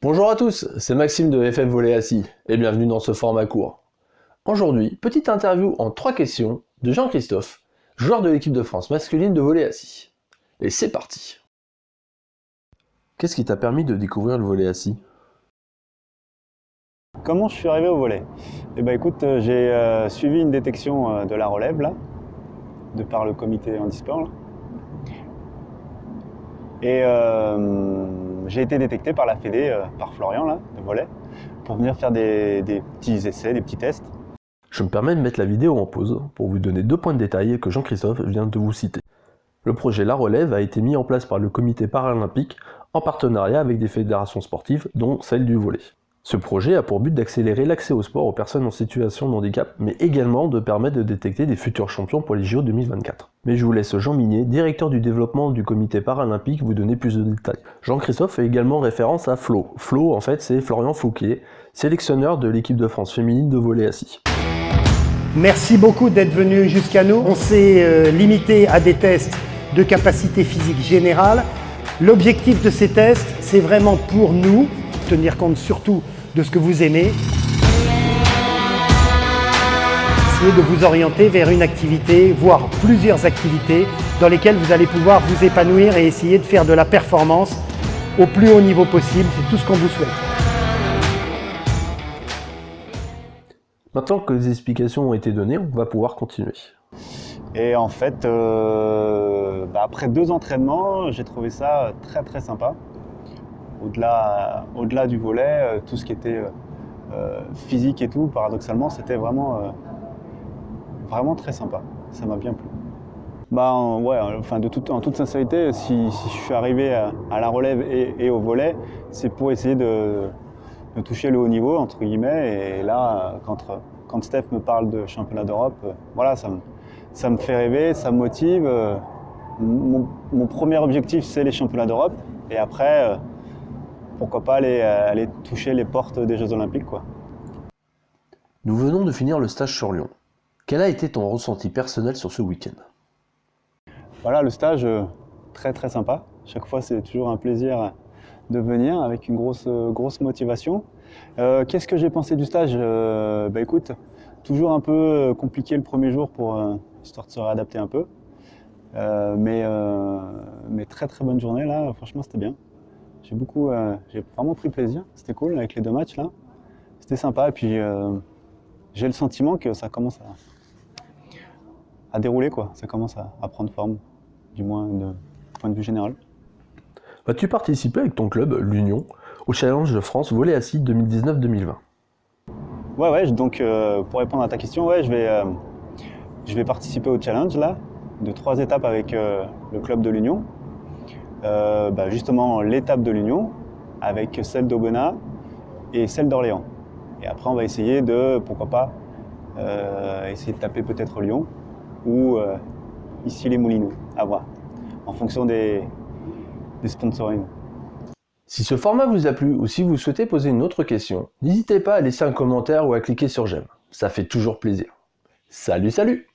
Bonjour à tous, c'est Maxime de FF Volley Assis et bienvenue dans ce format court. Aujourd'hui, petite interview en 3 questions de Jean-Christophe, joueur de l'équipe de France masculine de volley assis. Et c'est parti. Qu'est-ce qui t'a permis de découvrir le volley assis? Comment je suis arrivé au volley? Eh ben écoute, j'ai suivi une détection de la relève là, de par le comité handisport là. Et j'ai été détecté par la Fédé, par Florian là, de volley, pour venir faire des petits essais, des petits tests. Je me permets de mettre la vidéo en pause pour vous donner 2 points de détail que Jean-Christophe vient de vous citer. Le projet La Relève a été mis en place par le comité paralympique en partenariat avec des fédérations sportives, dont celle du volley. Ce projet a pour but d'accélérer l'accès au sport aux personnes en situation de handicap, mais également de permettre de détecter des futurs champions pour les JO 2024. Mais je vous laisse Jean Minier, directeur du développement du comité paralympique, vous donner plus de détails. Jean-Christophe fait également référence à Flo. Flo, en fait, c'est Florian Fouquier, sélectionneur de l'équipe de France féminine de volley assis. Merci beaucoup d'être venu jusqu'à nous. On s'est limité à des tests de capacité physique générale. L'objectif de ces tests, c'est vraiment pour nous, tenir compte surtout de ce que vous aimez, essayer de vous orienter vers une activité, voire plusieurs activités dans lesquelles vous allez pouvoir vous épanouir et essayer de faire de la performance au plus haut niveau possible. C'est tout ce qu'on vous souhaite. Maintenant que les explications ont été données, on va pouvoir continuer. Et en fait, après 2 entraînements, j'ai trouvé ça très très sympa. Au-delà du volley, tout ce qui était physique et tout, paradoxalement, c'était vraiment très sympa. Ça m'a bien plu. En toute sincérité, si je suis arrivé à la relève et au volley, c'est pour essayer de toucher le haut niveau, entre guillemets. Et là, quand Steph me parle de championnat d'Europe, voilà, ça me fait rêver, ça me motive. Mon premier objectif, c'est les championnats d'Europe. Et après, pourquoi pas aller toucher les portes des Jeux Olympiques, quoi. Nous venons de finir le stage sur Lyon. Quel a été ton ressenti personnel sur ce week-end? Voilà, le stage, très très sympa. Chaque fois, c'est toujours un plaisir de venir avec une grosse motivation. Qu'est-ce que j'ai pensé du stage? Écoute, toujours un peu compliqué le premier jour histoire de se réadapter un peu. Mais très très bonne journée là, franchement c'était bien. J'ai vraiment pris plaisir, c'était cool avec les 2 matchs là. C'était sympa et puis j'ai le sentiment que ça commence à dérouler quoi. Ça commence à prendre forme, du moins de point de vue général. Vas-tu participer avec ton club, l'Union, au Challenge de France Volley Assis 2019-2020? Ouais, donc pour répondre à ta question, ouais, je vais participer au challenge là, de 3 étapes avec le club de l'Union. Justement l'étape de l'Union, avec celle d'Aubenas et celle d'Orléans. Et après on va essayer pourquoi pas, essayer de taper peut-être Lyon ou ici les Moulineaux, à voir, en fonction des sponsorings. Si ce format vous a plu ou si vous souhaitez poser une autre question, n'hésitez pas à laisser un commentaire ou à cliquer sur j'aime. Ça fait toujours plaisir. Salut!